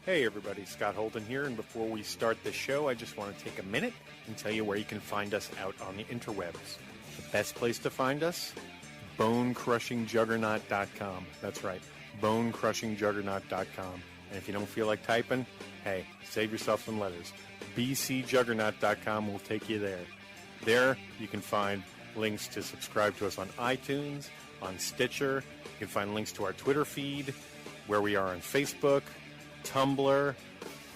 Hey everybody, Scott Holden here, and before we start the show, I just want to take a minute and tell you where you can find us out on the interwebs. The best place to find us? BoneCrushingJuggernaut.com. That's right, BoneCrushingJuggernaut.com. And if you don't feel like typing, hey, save yourself some letters. BCJuggernaut.com will take you there. There, you can find links to subscribe to us on iTunes, on Stitcher. You can find links to our Twitter feed, where we are on Facebook, Tumblr,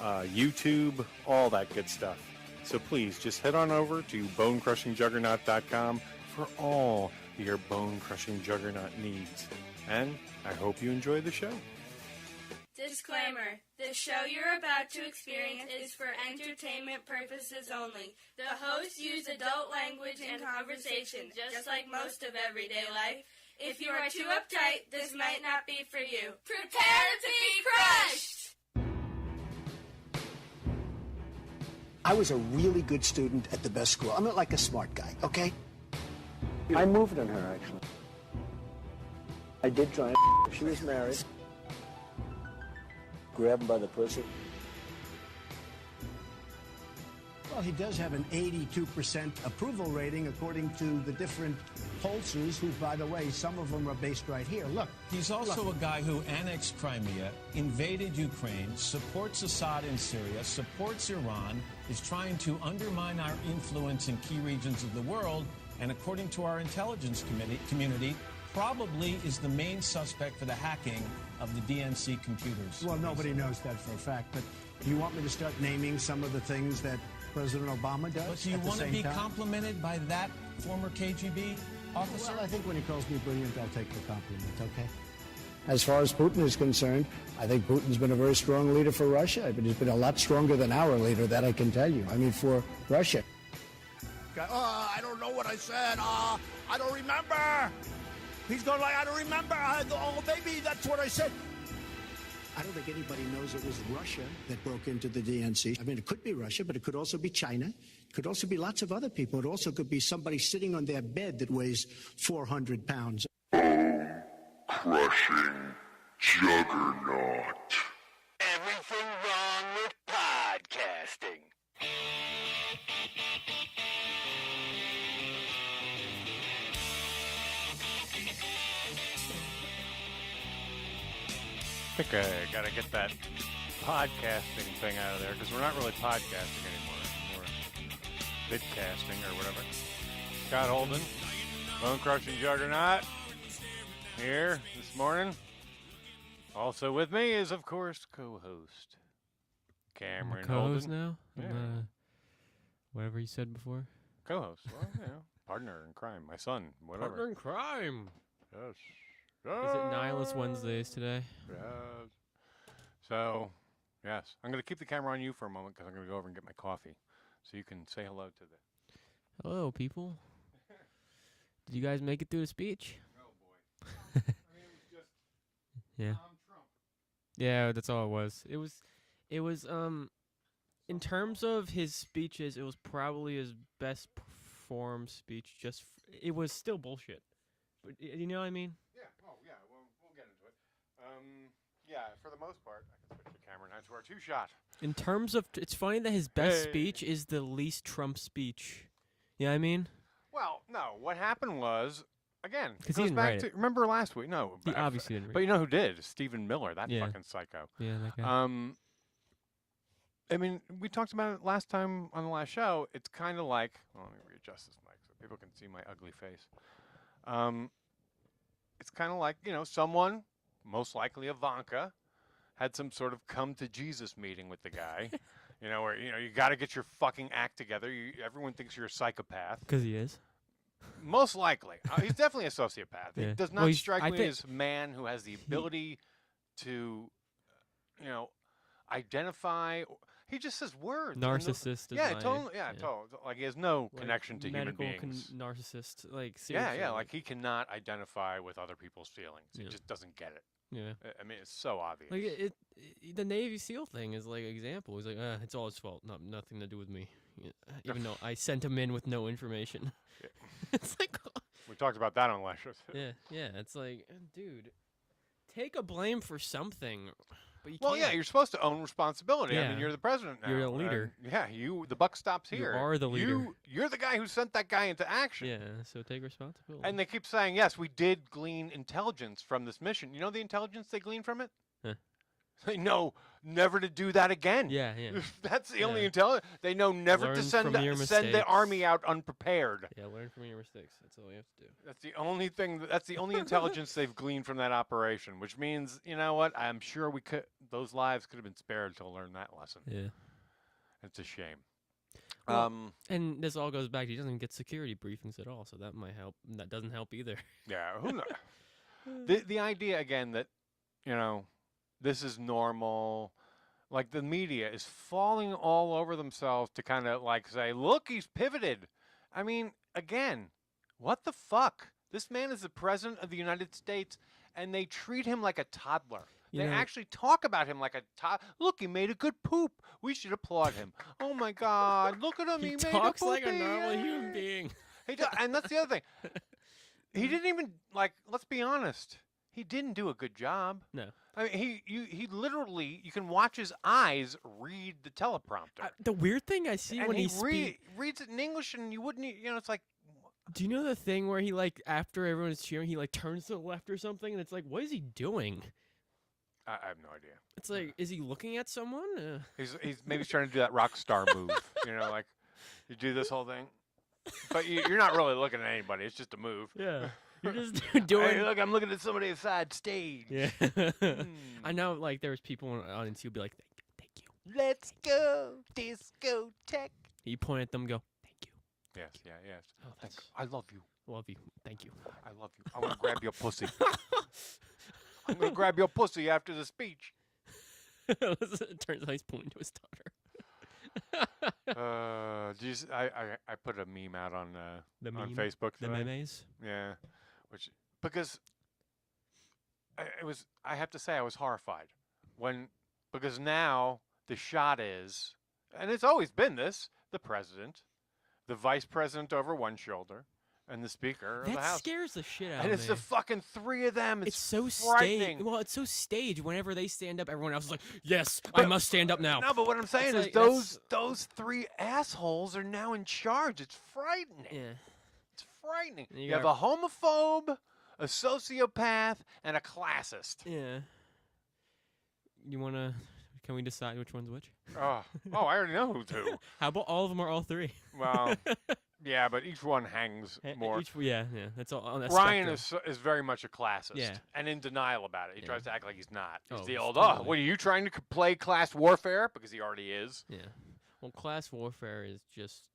YouTube, all that good stuff. So please, just head on over to BoneCrushingJuggernaut.com for all your bone-crushing juggernaut needs. And I hope you enjoy the show. Disclaimer. The show you're about to experience is for entertainment purposes only. The hosts use adult language and conversation, just like most of everyday life. If you are too uptight, this might not be for you. Prepare to be crushed! I was a really good student at the best school. I'm not like a smart guy, okay? I moved on her, actually. I did try and she was married. Grab him by the pussy. Well, he does have an 82% approval rating according to the different pollsters who, by the way, some of them are based right here. Look. He's also a guy who annexed Crimea, invaded Ukraine, supports Assad in Syria, supports Iran, is trying to undermine our influence in key regions of the world, and according to our intelligence community, probably is the main suspect for the hacking of the DNC computers. Well, nobody knows that for a fact, but do you want me to start naming some of the things that President Obama does? But do you want to be complimented by that former KGB officer? Well, I think when he calls me brilliant, I'll take the compliment, okay? As far as Putin is concerned, I think Putin's been a very strong leader for Russia, but he's been a lot stronger than our leader, that I can tell you. I mean, for Russia. I don't know what I said. I don't remember. He's going like, I don't remember. Oh, maybe that's what I said. I don't think anybody knows it was Russia that broke into the DNC. I mean, it could be Russia, but it could also be China. It could also be lots of other people. It also could be somebody sitting on their bed that weighs 400 pounds. Crushing Juggernaut. Everything wrong with podcasting. I think I gotta get that podcasting thing out of there, because we're not really podcasting anymore. We're vidcasting or whatever. Scott Holden, Bone Crushing Juggernaut, here this morning. Also with me is, of course, co-host Cameron co-host Holden. now? Yeah. Whatever you said before? Co-host. Well, you know, partner in crime. My son, whatever. Partner in crime. Yes. Is it Nihilist Wednesdays today? Yes. So, yes. I'm going to keep the camera on you for a moment because I'm going to go over and get my coffee. So you can say hello to the... Hello, people. Did you guys make it through the speech? Oh, boy. I mean, it was just... Yeah. Trump. Yeah, that's all it was. It was, in terms of his speeches, it was probably his best performed speech. It was still bullshit. But you know what I mean? Yeah. Oh, yeah. We'll get into it. Yeah, for the most part, I can switch the camera now to our two-shot. In terms of, it's funny that his best speech is the least Trump speech. You know what I mean? Well, no. What happened was, again, because he didn't write it. Remember last week? No, he obviously didn't. But you know who did? Stephen Miller, that fucking psycho. Yeah, that guy. I mean, we talked about it last time on the last show. It's kind of like, well, let me readjust this mic so people can see my ugly face. It's kind of like, someone, most likely Ivanka, had some sort of come to Jesus meeting with the guy, where, you got to get your fucking act together. Everyone thinks you're a psychopath. Because he is. Most likely. He's definitely a sociopath. Yeah. He does not strike me as a man who has the ability to, identify. He just says words. Narcissist. Totally. Yeah, totally. Like he has no connection to human beings. Narcissist. Like seriously. Yeah. Like he cannot identify with other people's feelings. He just doesn't get it. Yeah. I mean, it's so obvious. Like the Navy SEAL thing is like an example. He's like, it's all his fault. Nothing to do with me. Even though I sent him in with no information. Yeah. It's like we talked about that on last show. Yeah. It's like, dude, take a blame for something. But you Well, can't. yeah, you're supposed to own responsibility. I Yeah. mean, you're the president now. You're the leader. Yeah, the buck stops You here. are the leader. You're the guy who sent that guy into action. Yeah, so take responsibility. And they keep saying, yes, we did glean intelligence from this mission. You know the intelligence they gleaned from it? Huh. They know never to do that again. Yeah, yeah. That's the only intelligence. They know never Learn to send from your the mistakes. army out unprepared. Yeah, learn from your mistakes. That's all you have to do. That's the only thing. That's the only intelligence they've gleaned from that operation. Which means, you know what? I'm sure those lives could have been spared to learn that lesson. Yeah. It's a shame. Well, and this all goes back. He doesn't get security briefings at all, so that might help. That doesn't help either. Yeah. Who knows? The idea again that, this is normal. Like the media is falling all over themselves to kind of like say, look, he's pivoted. I mean, again, what the fuck? This man is the president of the United States, and they treat him like a toddler. They actually talk about him like a toddler. Look, he made a good poop. We should applaud him. Oh my God, look at him. He talks made a like a normal human being. And that's the other thing. He didn't even let's be honest. He didn't do a good job. No. I mean, he literally, you can watch his eyes read the teleprompter. The weird thing I see and when he speaks. reads it in English, and you wouldn't, it's like. Do you know the thing where he after everyone's cheering, he turns to the left or something, and it's like, what is he doing? I have no idea. It's like, is he looking at someone? He's maybe trying to do that rock star move. Like you do this whole thing, but you're not really looking at anybody. It's just a move. Yeah. You're just doing. Hey, look, I'm looking at somebody inside stage. Yeah. I know, there was people on the audience who'd be like, thank you. Let's go, discotheque. You point at them and go, thank you. Yes, yes. Oh, I love you. Love you. Thank you. I love you. I want to grab your pussy. I'm going to grab your pussy after the speech. It turns out he's pointing to his daughter. I put a meme out on Facebook. The memes? Yeah. Because I have to say I was horrified because now the shot is, and it's always been this, the president, the vice president over one shoulder, and the speaker of the House. That scares the shit out of me. And it's the fucking three of them. It's so frightening. staged. Well, it's so staged. Whenever they stand up, everyone else is like, yes, I must stand up now. No, but what I'm saying is those three assholes are now in charge. It's frightening. Yeah. It's frightening. You have a homophobe, a sociopath, and a classist. Yeah. Can we decide which one's which? Oh, I already know who's who. How about all of them are all three? Well, yeah, but each one hangs more. Yeah, that's all. On that Ryan spectrum. is very much a classist, Yeah. and in denial about it. He tries to act like he's not. He's the he's old, totally. what are you trying to play class warfare? Because he already is. Yeah. Well, class warfare is just,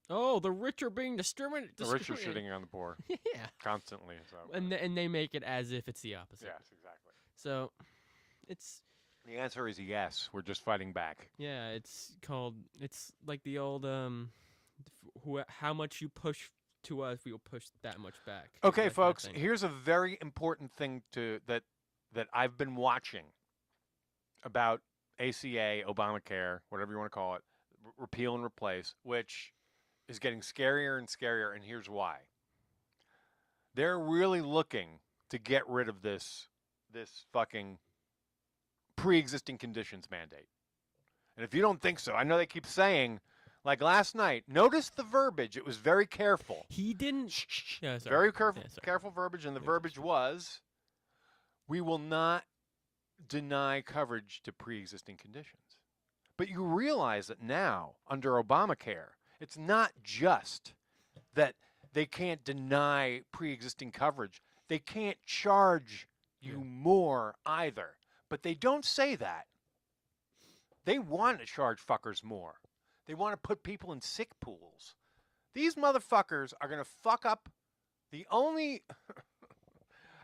the rich are being discriminated. The rich are shitting on the poor. Yeah. Constantly. So. And they make it as if it's the opposite. Yes, exactly. So, it's... The answer is yes. We're just fighting back. Yeah, it's like the old, how much you push to us, we will push that much back. Okay, folks, here's a very important thing that I've been watching about ACA, Obamacare, whatever you want to call it, repeal and replace, which is getting scarier and scarier, and here's why. They're really looking to get rid of this fucking pre-existing conditions mandate. And if you don't think so, I know they keep saying, like last night, notice the verbiage. It was very careful. He didn't... Yeah, sorry. Very careful verbiage, and the verbiage was, we will not deny coverage to pre-existing conditions. But you realize that now, under Obamacare, it's not just that they can't deny pre-existing coverage. They can't charge you more either. But they don't say that. They want to charge fuckers more. They want to put people in sick pools. These motherfuckers are going to fuck up the only...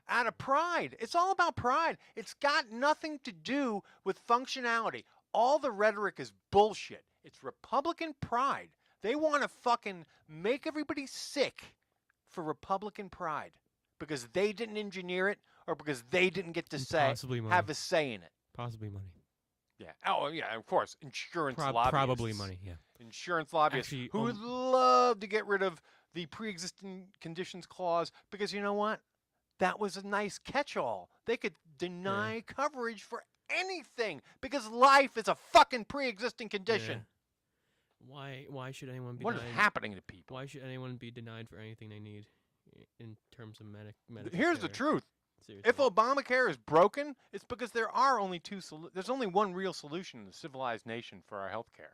out of pride. It's all about pride. It's got nothing to do with functionality. All the rhetoric is bullshit. It's Republican pride. They want to fucking make everybody sick for Republican pride because they didn't engineer it or because they didn't get to have a say in it. Possibly money. Yeah. Oh, yeah, of course. Insurance lobbyists. Probably money, yeah. Insurance lobbyists who would love to get rid of the pre-existing conditions clause because you know what? That was a nice catch-all. They could deny coverage for anything because life is a fucking pre-existing condition. Why should anyone be What is denied? happening to people? Why should anyone be denied for anything they need in terms of medical Here's the care? truth. Seriously. If Obamacare is broken, it's because there are only there's only one real solution in the civilized nation for our health care.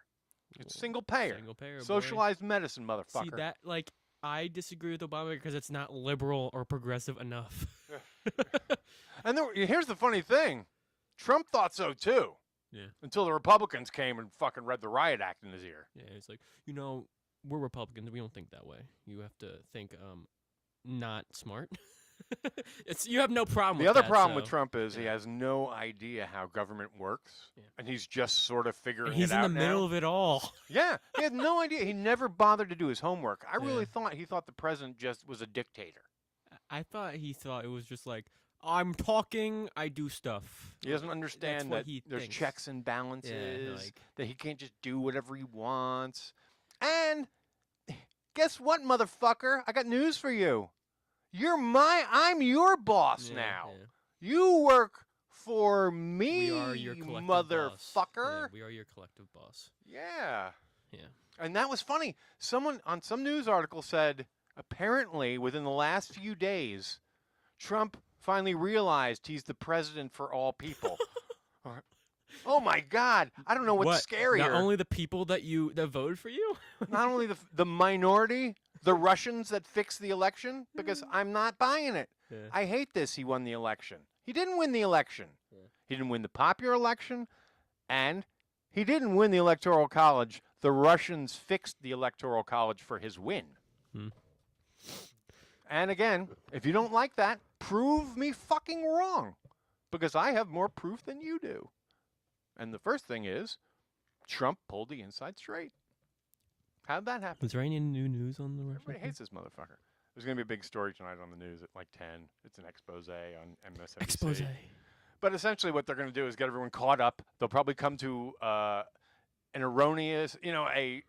It's single payer. Single payer, boy. Socialized medicine, motherfucker. See that? Like, I disagree with Obama because it's not liberal or progressive enough. And here's the funny thing. Trump thought so, too. Yeah. Until the Republicans came and fucking read the riot act in his ear. Yeah, it's like, we're Republicans. We don't think that way. You have to think not smart. You have no problem with The other that, problem so, with Trump is he has no idea how government works, and he's just sort of figuring and he's it out in the middle now. of it all. Yeah, he had no idea. He never bothered to do his homework. I really thought he thought the president just was a dictator. I thought he thought it was just like, I'm talking, I do stuff. He doesn't understand that there's thinks. checks and balances, like, that he can't just do whatever he wants. And guess what, motherfucker? I got news for you. I'm your boss now. Yeah. You work for me, We are your collective motherfucker. boss. Yeah, we are your collective boss. Yeah. Yeah. And that was funny. Someone on some news article said, apparently, within the last few days, Trump finally realized he's the president for all people. Oh my God! I don't know what's scarier. Not only the people that voted for you, not only the minority, the Russians that fixed the election, because I'm not buying it. Yeah. I hate this. He won the election. He didn't win the election. Yeah. He didn't win the popular election, and he didn't win the Electoral College. The Russians fixed the Electoral College for his win. And again, if you don't like that, prove me fucking wrong, because I have more proof than you do. And the first thing is, Trump pulled the inside straight. How'd that happen? is there any new news on the Russian? Everybody hates this motherfucker. There's going to be a big story tonight on the news at like 10. It's an expose on MSNBC. Expose. But essentially what they're going to do is get everyone caught up. They'll probably come to an erroneous, a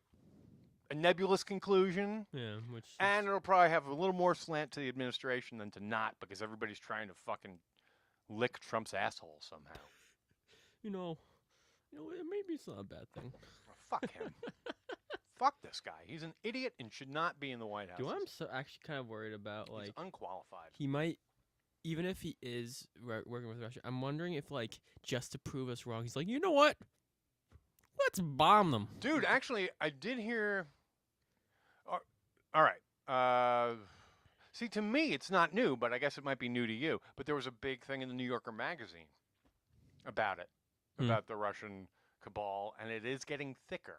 nebulous conclusion. Yeah, and it'll probably have a little more slant to the administration than to not, because everybody's trying to fucking lick Trump's asshole somehow. Maybe it's not a bad thing. Well, fuck him. Fuck this guy. He's an idiot and should not be in the White House. I'm actually kind of worried about, He's unqualified. He might, even if he is working with Russia, I'm wondering if, just to prove us wrong, he's like, you know what? Let's bomb them. Dude, actually, I did hear... all right. See, to me, it's not new, but I guess it might be new to you. But there was a big thing in the New Yorker magazine about it, about the Russian cabal, and it is getting thicker.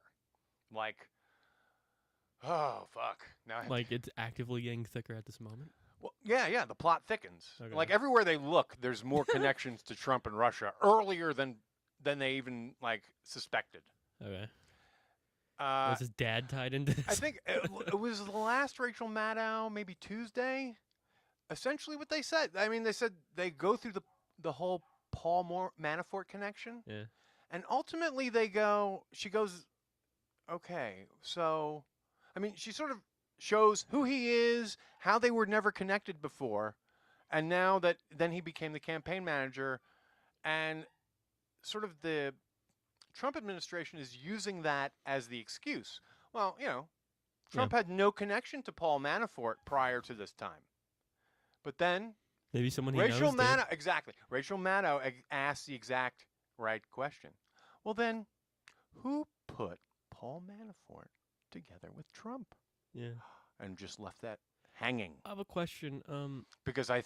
Oh, fuck. Now it's actively getting thicker at this moment? Well, yeah, the plot thickens. Okay. Everywhere they look, there's more connections to Trump and Russia earlier than they even, suspected. Okay. Was his dad tied into this? I think it was the last Rachel Maddow, maybe Tuesday. Essentially what they said. I mean, they said they go through the whole Paul Manafort connection. Yeah. And ultimately she goes, okay, so, I mean, she sort of shows who he is, how they were never connected before, and now then he became the campaign manager, and sort of the Trump administration is using that as the excuse. Well, Trump had no connection to Paul Manafort prior to this time. But then maybe someone he Rachel knows Maddow, exactly. Rachel Maddow asked the exact right question. Well, then, who put Paul Manafort together with Trump? Yeah. And just left that hanging. I have a question. Because I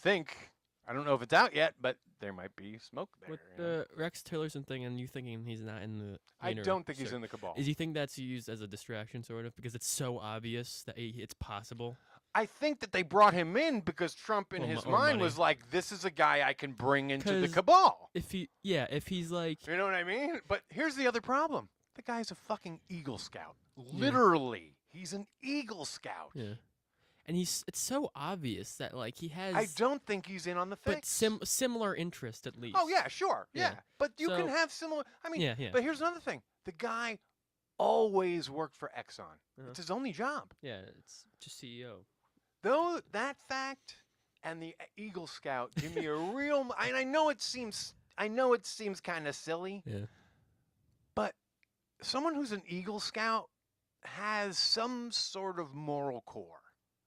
don't know if it's out yet, but there might be smoke there. With the Rex Tillerson thing, and you thinking he's not in the... I don't think he's in the cabal. Is you think that's used as a distraction, sort of? Because it's so obvious that it's possible? I think that they brought him in because Trump, in his mind, was like, this is a guy I can bring into the cabal. If he's like... You know what I mean? But here's the other problem. The guy's a fucking Eagle Scout. Literally. He's an Eagle Scout. Yeah. And it's so obvious that, he has... I don't think he's in on the fix. But similar interest, at least. Oh, yeah, sure. Yeah. But you can have similar... I mean, but here's another thing. The guy always worked for Exxon. It's his only job. Yeah, it's just CEO. Though that fact and the Eagle Scout give me a real... I know it seems... I know it seems kind of silly, Yeah. but someone who's an Eagle Scout has some sort of moral core.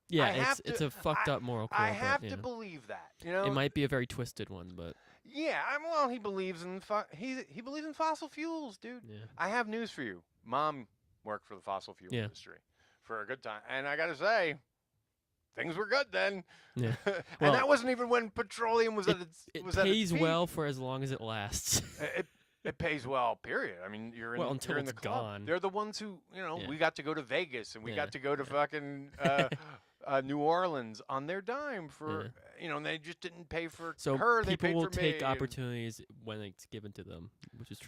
Yeah, it's a fucked up moral core. I have but, to know, believe that. You know, it might be a very twisted one, but yeah. Well, he believes in he believes in fossil fuels, dude. yeah. I have news for you. Mom worked for the fossil fuel Yeah. industry for a good time, and I got to say, things were good then. Yeah. And Well, that wasn't even when petroleum was at its It was at its pays peak. well for as long as it lasts. It pays well, period. I mean, you're in, Well, until you're in the it's club. gone. They're the ones who, Yeah. we got to go to Vegas and we Yeah. got to go to fucking New Orleans on their dime for, and they just didn't pay for So her. They people paid will for take me. opportunities when it's given to them, which is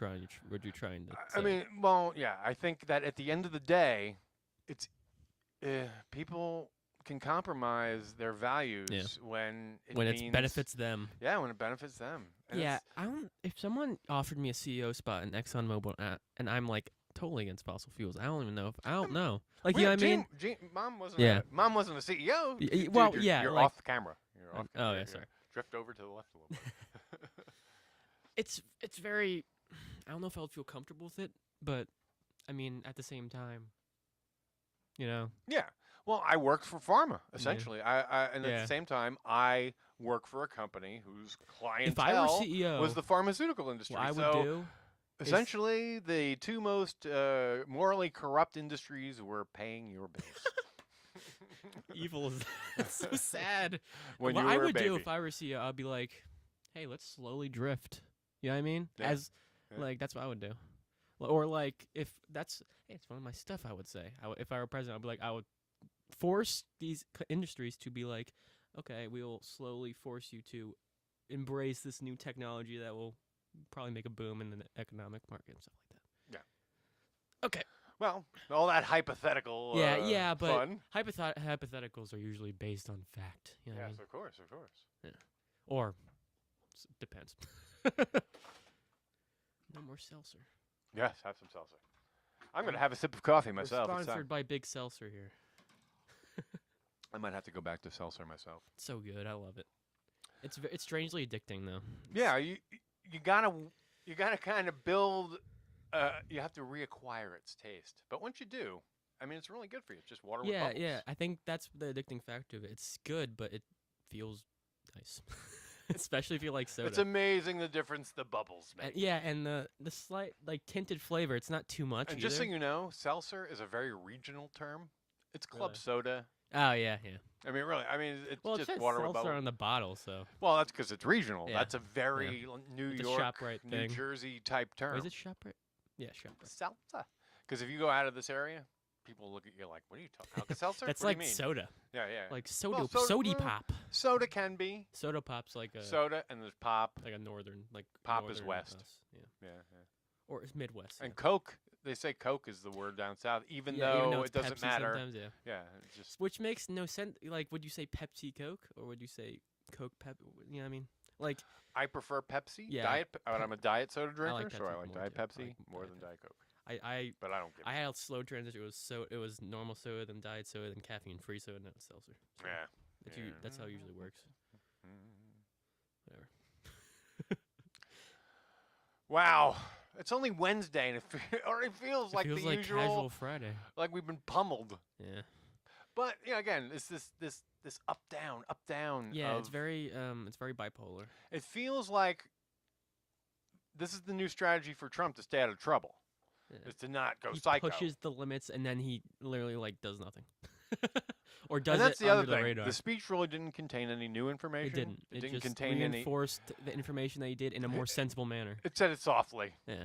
what you're trying to say. I mean, well, yeah, I think that at the end of the day, it's people can compromise their values when it benefits them. Yeah, when it benefits them. And Yeah, it's- if someone offered me a CEO spot in ExxonMobil and I'm like totally against fossil fuels, I don't even know I don't know. Like, you know what I mean? Mom wasn't. Yeah. Mom wasn't a CEO. Dude, well, you're, yeah, You're like- off the camera. You're off. oh, yeah, you're- sorry. Drift over to the left a little bit. It's very. I don't know if I would feel comfortable with it, but I mean, at the same time, Yeah. Well, I worked for pharma essentially. And at Yeah. the same time, I work for a company whose clientele If I were CEO, was the pharmaceutical industry. what I would so do. essentially, the two most morally corrupt industries were paying your bills. Evil is that's so sad. When what you I were a would do baby. if I were CEO, I'd be like, "Hey, let's slowly drift." You know what I mean? Yeah. Yeah. Like that's what I would do. Or like if that's it's one of my stuff. I would say if I were president, I'd be like, I would force these industries to be like, okay, we will slowly force you to embrace this new technology that will probably make a boom in the economic market and stuff like that. Yeah. Okay. Well, all that hypothetical. Yeah, but fun. hypotheticals are usually based on fact. You know what I Yes, mean? of course, of course. Yeah. Or depends. No more seltzer. Yes, have some seltzer. I'm gonna have a sip of coffee myself. We're It's sponsored by Big Seltzer here. I might have to go back to seltzer myself. It's so good. I love it. It's strangely addicting though. Yeah, you gotta kind of build. You have to reacquire its taste, but once you do, I mean, it's really good for you. It's just water with bubbles. Yeah. I think that's the addicting factor of it. It's good, but it feels nice, especially if you like soda. It's amazing the difference the bubbles make. And the slight like tinted flavor. It's not too much. And just so you know, seltzer is a very regional term. It's club Really? soda. Oh yeah. I mean, really. I mean, it's Well, it just says water with seltzer bubbles. on the bottle, so. Well, that's because it's regional. Yeah. That's a very New It's a York, ShopRite New thing. Jersey type term. Oh, is it ShopRite? Yeah, ShopRite. Seltzer. Because if you go out of this area, people look at you like, "What are you talking about? Alka-Seltzer? That's What like do you mean?" soda. Yeah, yeah. Like soda, Well, soda- sody well, pop. Soda can be Soda pop's like a soda, and there's pop. like a northern like Pop is northern west. us, Yeah. Yeah, yeah. Or it's Midwest. And Coke, they say Coke is the word down south, even yeah, though even though it it's doesn't Pepsi matter. Sometimes, yeah. Yeah, it's just Which makes no sense. Like, would you say Pepsi Coke or would you say Coke Pep? You know what I mean? Like, I prefer Pepsi. Yeah, Diet. But I'm a diet soda drinker, like so I Pepsi like more, Diet too. I Pepsi like more Diet than Pepsi. Diet Coke. I But I don't give. I had a slow transition. It was normal soda, then diet soda, then caffeine free soda, now it's seltzer. So Yeah. that's how it usually works. Whatever. Wow, it's only Wednesday, and it already feels It like feels the like usual. casual Friday. Like we've been pummeled. Yeah. But again, it's this up down. Yeah, it's of- very bipolar. It feels like this is the new strategy for Trump to stay out of trouble. Yeah. Is to not go He psycho. pushes the limits and then he literally like does nothing. Or does And that's it the under other the thing. radar. The speech really didn't contain any new information. It didn't. It didn't just contain any. reinforced the information that he did in a more sensible manner. It said it softly. Yeah.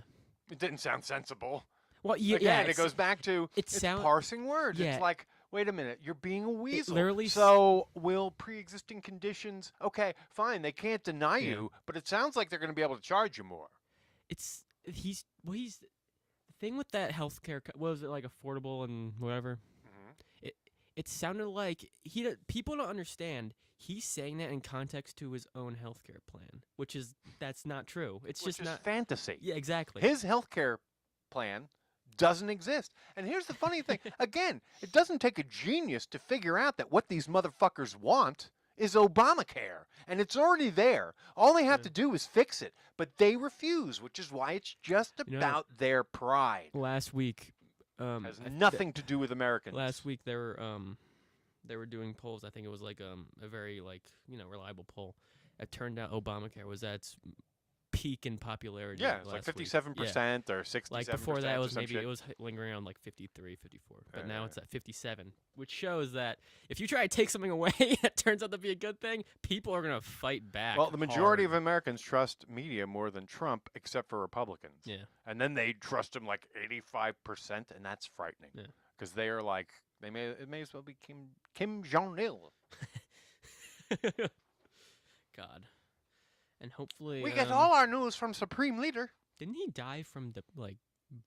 It didn't sound sensible. Well, yeah, Again, it it's- goes back to it it's sound- parsing words. Yeah. It's like, wait a minute, you're being a weasel. literally So will pre-existing conditions? Okay, fine, they can't deny you, but it sounds like they're going to be able to charge you more. He's the thing with that healthcare. What was it like affordable and whatever? It sounded like people don't understand. He's saying that in context to his own healthcare plan, that's not true. It's Which just is not fantasy. Yeah, exactly. His healthcare plan doesn't exist. And here's the funny thing. Again, it doesn't take a genius to figure out that what these motherfuckers want is Obamacare, and it's already there. All they have to do is fix it, but they refuse, which is why it's just about their pride. Last week, has nothing to do with Americans. Last week they were doing polls. I think it was like a very reliable poll. It turned out Obamacare was at its peak in popularity. Yeah, it's like 57% or 67%. Like before that, it was lingering around like 53, 54. But now it's at 57, which shows that if you try to take something away that turns out to be a good thing, people are going to fight back. Well, the majority of Americans trust media more than Trump, except for Republicans. Yeah. And then they trust him like 85%, and that's frightening. Yeah. Because they are like, it may as well be Kim Jong-il. God. And hopefully we get all our news from Supreme Leader. Didn't he die from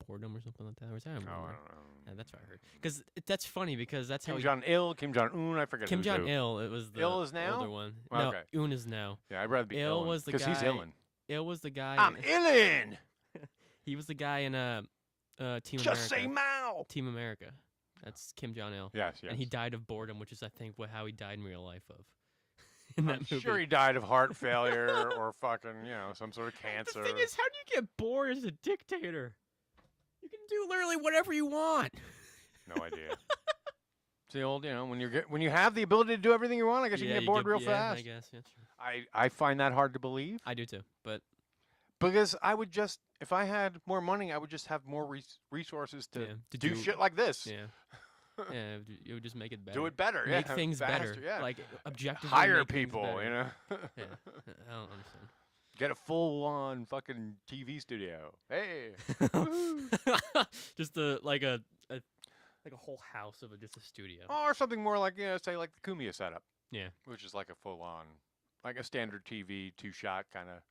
boredom or something like that? Or was that a rumor? I don't know. Yeah, that's what I heard. Because that's funny because that's Kim how Jong-il, Kim Jong-un, I forget. Kim Jong-il. It was the Il is now? older one. Okay. No, Un is now. Yeah, I'd rather be Il was the guy. because he's Illin. Il was the guy. I'm Illin. He was the guy in Team Just America. say Mao. Team America. That's Kim Jong-il. Yes. And he died of boredom, which is I think how he died in real life of. In that movie. Sure he died of heart failure or fucking, some sort of cancer. The thing is, how do you get bored as a dictator? You can do literally whatever you want. No idea. It's the old, when you have the ability to do everything you want, I guess you can get bored real fast. I guess, yeah, sure. I find that hard to believe. I do too, but because I would just, if I had more money, I would just have more resources to do shit like this. Yeah. Yeah, it would just make it better. Do it better, Make things faster, better. Yeah. Like objectively hire make people, yeah, I don't understand. Get a full-on fucking TV studio. Hey, just like a whole house of just a studio, or something more like say like the Kumia setup. Yeah, which is like a full-on, like a standard TV 2-shot kind of,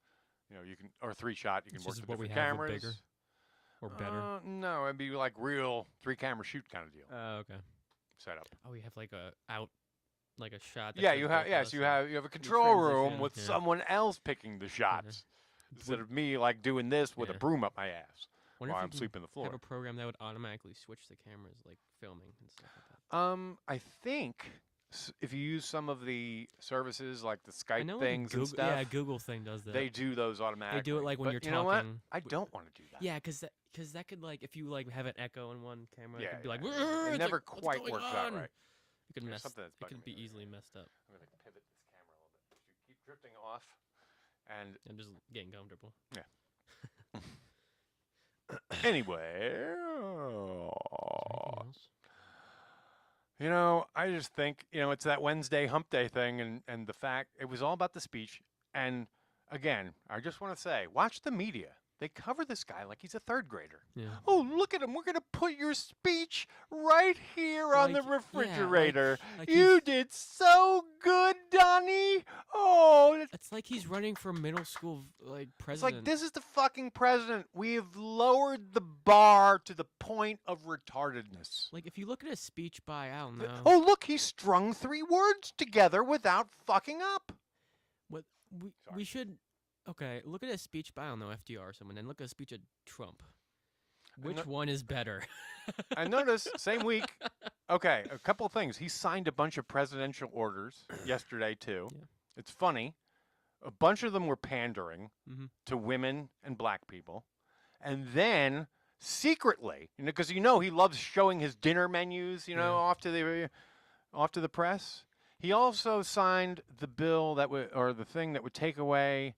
you can or 3-shot. You can work with different cameras. Bigger. Or better? No, it'd be like real 3-camera shoot kind of deal. Oh, okay. Setup. Oh, you have like a shot. That You have. Yes, you have a control room with someone else picking the shots instead of me like doing this with a broom up my ass while I'm sweeping the floor. Have a program that would automatically switch the cameras, like filming and stuff like that. I think if you use some of the services like the Skype things and stuff, yeah, Google thing does that. They do those automatically. They do it like when you're talking. You know what? I don't want to do that. Yeah, because that could if you have an echo in one camera, it could be like it never quite works out right. It could it could be easily messed up. I'm gonna pivot this camera a little bit. You keep drifting off, and I'm just getting comfortable. Yeah. Anyway. I just think, it's that Wednesday hump day thing and the fact it was all about the speech. And again, I just want to say, watch the media. They cover this guy like he's a third grader. Yeah. Oh, look at him. We're going to put your speech right here on the refrigerator. You did so good, Donnie. Oh. It's like he's running for middle school president. It's like, this is the fucking president. We have lowered the bar to the point of retardedness. Like, if you look at a speech by, I don't know. Oh, look, he strung 3 words together without fucking up. What we should... Okay, look at a speech by, I don't know, FDR or someone, and look at a speech of Trump. Which one is better? I noticed, same week, okay, a couple of things. He signed a bunch of presidential orders yesterday, too. Yeah. It's funny. A bunch of them were pandering to women and black people. And then, secretly, because he loves showing his dinner menus, off to the press. He also signed the bill or the thing that would take away...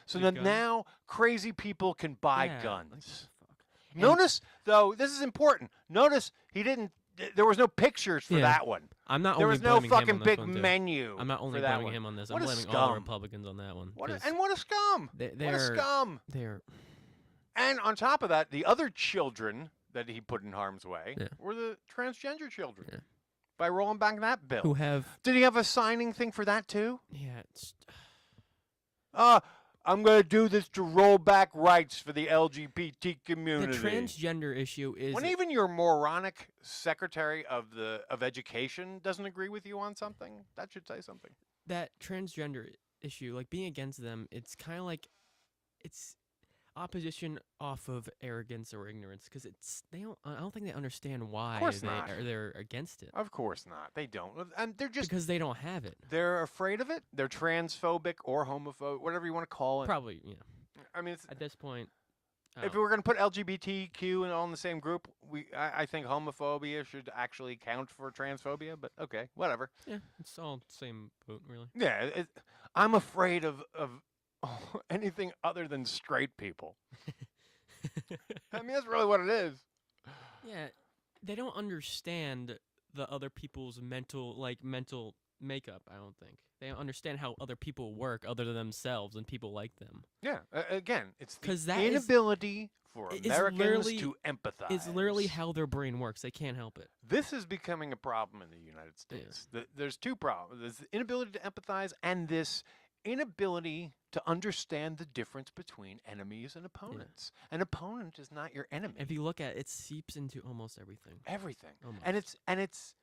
so that now crazy people can buy guns. Notice, though, this is important. Notice there was no pictures for that one. I'm not. There was no fucking big one menu. I'm not only blaming him on this. I'm blaming all the Republicans on that one. What a scum! What a scum! And on top of that, the other children that he put in harm's way were the transgender children. Yeah. By rolling back that bill. Did he have a signing thing for that too? Yeah. I'm going to do this to roll back rights for the LGBT community. The transgender issue is... When even your moronic Secretary of Education doesn't agree with you on something, that should say something. That transgender issue, being against them, it's kind of like... opposition off of arrogance or ignorance because I don't think they understand why Of course not. they're against it. Of course not. They don't. And they're just because they don't have it. They're afraid of it. They're transphobic or homophobic, whatever you want to call it. Probably, yeah. I mean, at this point, if we were going to put LGBTQ and all in the same group, I think homophobia should actually count for transphobia. But okay, whatever. Yeah, it's all the same boat, really. Yeah, I'm afraid of anything other than straight people. I mean, that's really what it is. Yeah, they don't understand the other people's mental makeup. I don't think they don't understand how other people work other than themselves and people like them. Yeah, again, it's the that inability for Americans to empathize. It's literally how their brain works. They can't help it. This is becoming a problem in the United States. Yeah. There's two problems. There's the inability to empathize and this inability to understand the difference between enemies and opponents. Yeah. An opponent is not your enemy. If you look at it, it seeps into almost everything. Everything. Almost. And it's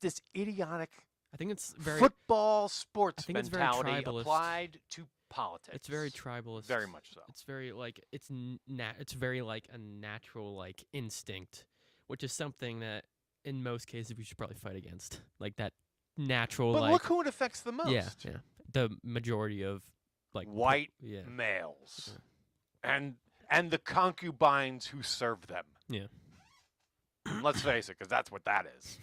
this idiotic I think it's very football sports mentality very applied to politics. It's very tribalist. Very much so. It's very it's very like a natural like instinct, which is something that in most cases we should probably fight against. Like that natural But look who it affects the most. Yeah. The majority of like white males. Yeah. And the concubines who serve them. Yeah. Let's face it, because that's what that is.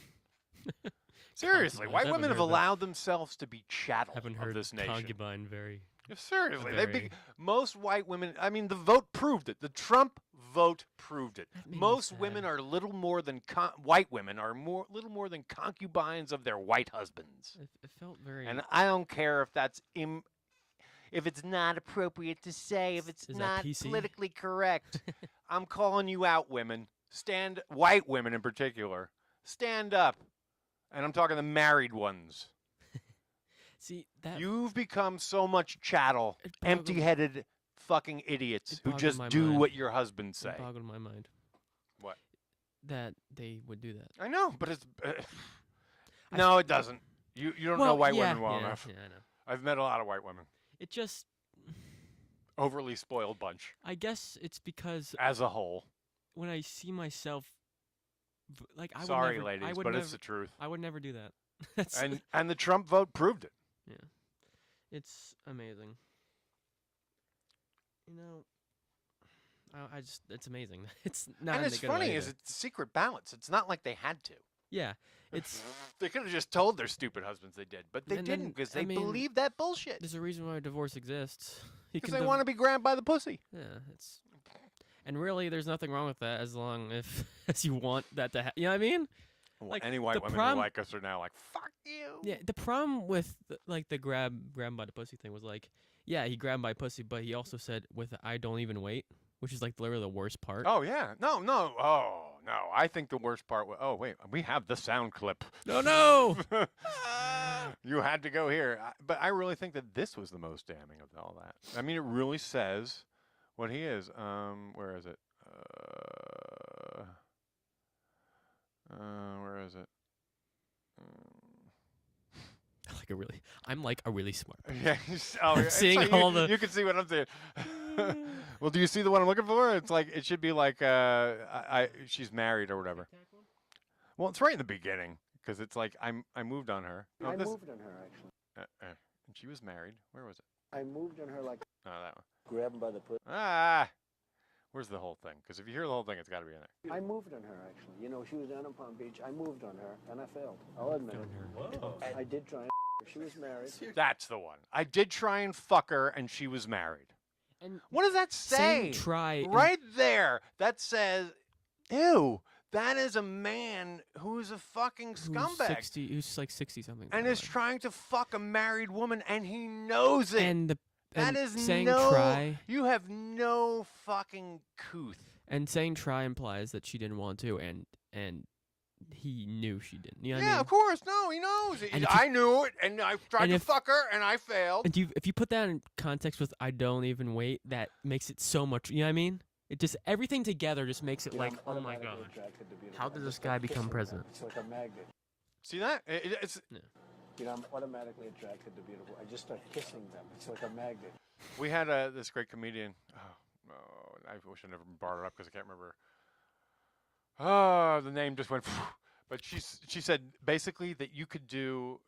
Seriously, white women have allowed themselves to be chattel of this nation. Concubine very. Seriously, most white women. I mean, the vote proved it. The Trump vote proved it. Most women are little more than white women are little more than concubines of their white husbands. It felt very. And I don't care if that's if it's not appropriate to say, if it's not politically correct. I'm calling you out, women. White women in particular. Stand up. And I'm talking the married ones. See, that you've become so much chattel, empty-headed fucking idiots who just do what your husbands say. It boggled my mind. What? That they would do that. I know, but it's no, it doesn't. You don't know white women well enough. Yeah, I know. I've met a lot of white women. It just overly spoiled bunch. I guess it's because as a whole, when I see myself. Like I Sorry, would never, ladies, but it's the truth. I would never do that. and the Trump vote proved it. Yeah, it's amazing. You know, it's amazing. It's not. And it's funny is it's secret ballots. It's not like they had to. Yeah, it's. They could have just told their stupid husbands they did, but they didn't because they believe that bullshit. There's a reason why divorce exists. Because they want to be grabbed by the pussy. Yeah, it's. And really, there's nothing wrong with that as long as you want that to happen. You know what I mean? Well, any white women who like us are now like, fuck you. Yeah, the problem with the grab by the pussy thing was like, yeah, he grabbed my pussy, but he also said with I don't even wait, which is like literally the worst part. Oh, yeah. No. Oh, no. I think the worst part was, oh, wait, we have the sound clip. No. You had to go here. But I really think that this was the most damning of all that. I mean, it really says... what he is, where is it? Where is it? I'm like a really smart person. Yeah, I'm seeing all the. You can see what I'm saying. Well, do you see the one I'm looking for? It's like it should be like she's married or whatever. Well, it's right in the beginning because it's like I moved on her. I moved on her actually. And she was married. Where was it? I moved on her like. Oh, that one. Grab him by the pussy. Where's the whole thing? Because if you hear the whole thing, it's got to be in there. I moved on her, actually. You know, she was down in Palm Beach. I moved on her, and I failed. I'll admit it. I did try and she was married. That's the one. I did try and fuck her, and she was married. And what does that say? Right there. That says, ew. That is a man who's a fucking scumbag. Who's like 60-something. And is trying to fuck a married woman, and he knows it. And that is saying try. You have no fucking couth. And saying try implies that she didn't want to, and he knew she didn't. You know what I yeah, mean? Of course. No, he knows. I knew it, and I tried to fuck her, and I failed. And if you put that in context with I don't even wait, that makes it so much. You know what I mean? It just everything together just makes it like, oh my god, how did this guy become president? It's like a magnet. See that? It's. Yeah. You know, I'm automatically attracted to beautiful. I just start kissing them. It's like a magnet. We had this great comedian. I wish I never brought it up because I can't remember. Oh, the name just went. But she said basically that you could do,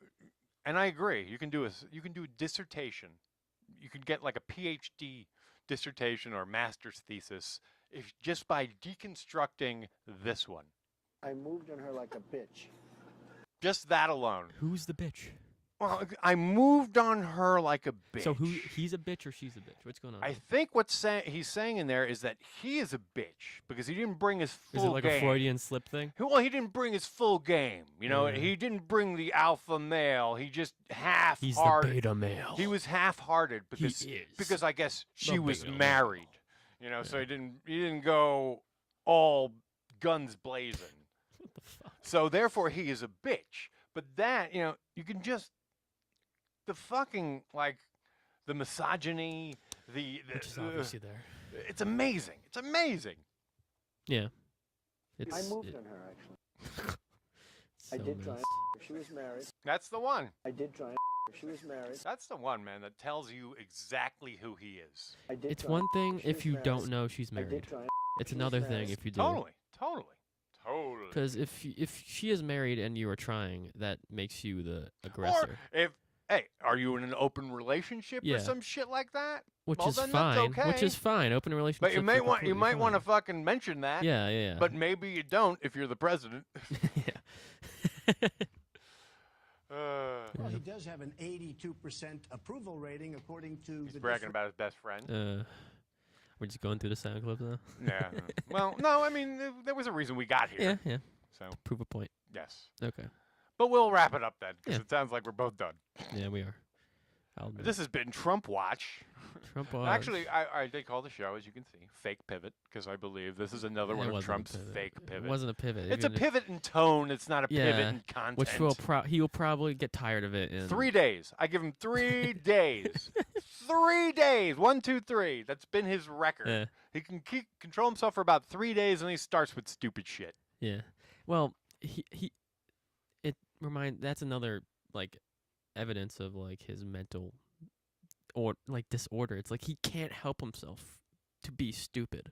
and I agree. You can do a dissertation. You could get like a PhD dissertation or master's thesis if just by deconstructing this one. I moved on her like a bitch. Just that alone. Who's the bitch? Well, I moved on her like a bitch. So he's a bitch or she's a bitch? What's going on? I think he's saying in there is that he is a bitch because he didn't bring his full game. Is it like a Freudian slip thing? Well, he didn't bring his full game. You know, he didn't bring the alpha male. He just half-hearted. He's the beta male. He was half-hearted because I guess she was married. You know, so he didn't go all guns blazing. What the fuck? So therefore, he is a bitch. But that, you know, you can just the fucking like the misogyny, which is obviously there. It's amazing. It's amazing. Yeah. I moved on her actually. I did try. She was married. That's the one. I did try. She was married. That's the one, man, that tells you exactly who he is. It's one thing if you don't know she's married. It's another thing if you do. Totally. Because if she is married and you are trying, that makes you the aggressor. Or are you in an open relationship or some shit like that? Which is fine. Okay. Which is fine. Open relationship. But you might want to fucking mention that. Yeah. But maybe you don't if you're the president. Yeah. Well, he does have an 82% approval rating, according to He's bragging about his best friend. We're just going through the sound clips now. Yeah. Well, no, I mean, there was a reason we got here. Yeah. So to prove a point. Yes. Okay. But we'll wrap it up then, because it sounds like we're both done. Yeah, we are. This has been Trump Watch. Trump Watch. Actually, they call the show, as you can see, Fake Pivot, because I believe this is another one of Trump's fake pivots. It wasn't a pivot. It's a pivot in tone. It's not a pivot in content. Which he will probably get tired of it in 3 days. I give him 3 days. 3 days. 1, 2, 3. That's been his record. Yeah. He can control himself for about 3 days, and he starts with stupid shit. Yeah. Well, that's another like evidence of like his mental or like disorder. It's like he can't help himself to be stupid.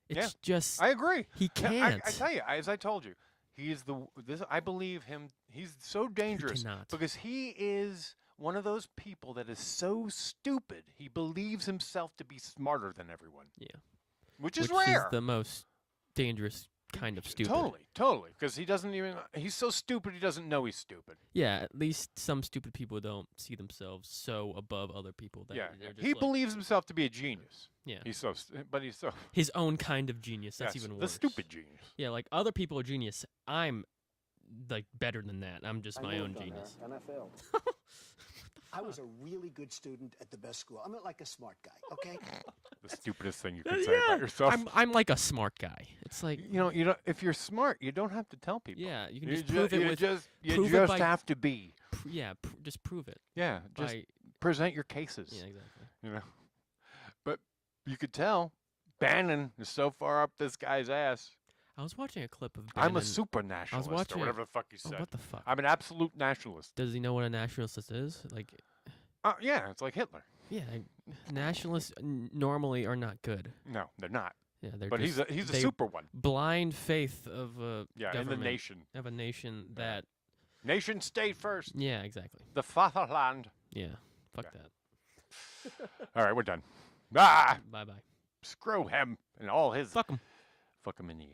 It's just I agree. He can't. I tell you, as I told you, he is I believe him. He's so dangerous because he is one of those people that is so stupid. He believes himself to be smarter than everyone. Yeah. Which is rare. Is the most dangerous kind of stupid. Totally. Because he's so stupid he doesn't know he's stupid. Yeah, at least some stupid people don't see themselves so above other people that he believes himself to be a genius. Yeah. He's so his own kind of genius. That's even worse. The stupid genius. Yeah, like other people are genius. I'm like better than that. I'm just my own genius. And I failed. I was a really good student at the best school. I'm not like a smart guy, okay? The stupidest thing you can say about yourself. I'm like a smart guy. It's like you know, if you're smart, you don't have to tell people. Yeah, you can just prove it with. You just have to be. Just prove it. Yeah, just present your cases. Yeah, exactly. You know, but you could tell Bannon is so far up this guy's ass. I was watching a clip of Bannon. I'm a super nationalist, or whatever the fuck you said. What the fuck? I'm an absolute nationalist. Does he know what a nationalist is? Like, yeah, it's like Hitler. Yeah, nationalists normally are not good. No, they're not. Yeah, they're. But just, he's a super one. Blind faith of a in the nation. Of a nation that. Nation state first. Yeah, exactly. The fatherland. Yeah, fuck that. All right, we're done. Bye bye. Screw him and all his. Fuck him. Fuck him in the ass.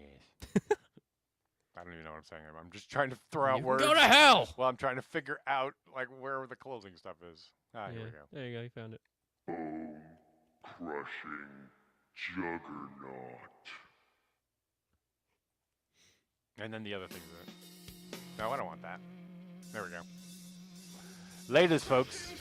I don't even know what I'm saying. I'm just trying to throw out words. Go to hell! Well, I'm trying to figure out like where the closing stuff is. Here we go. There you go. You found it. Crushing Juggernaut. And then the other things. No, I don't want that. There we go. Latest, folks.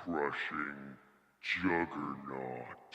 Crushing Juggernaut.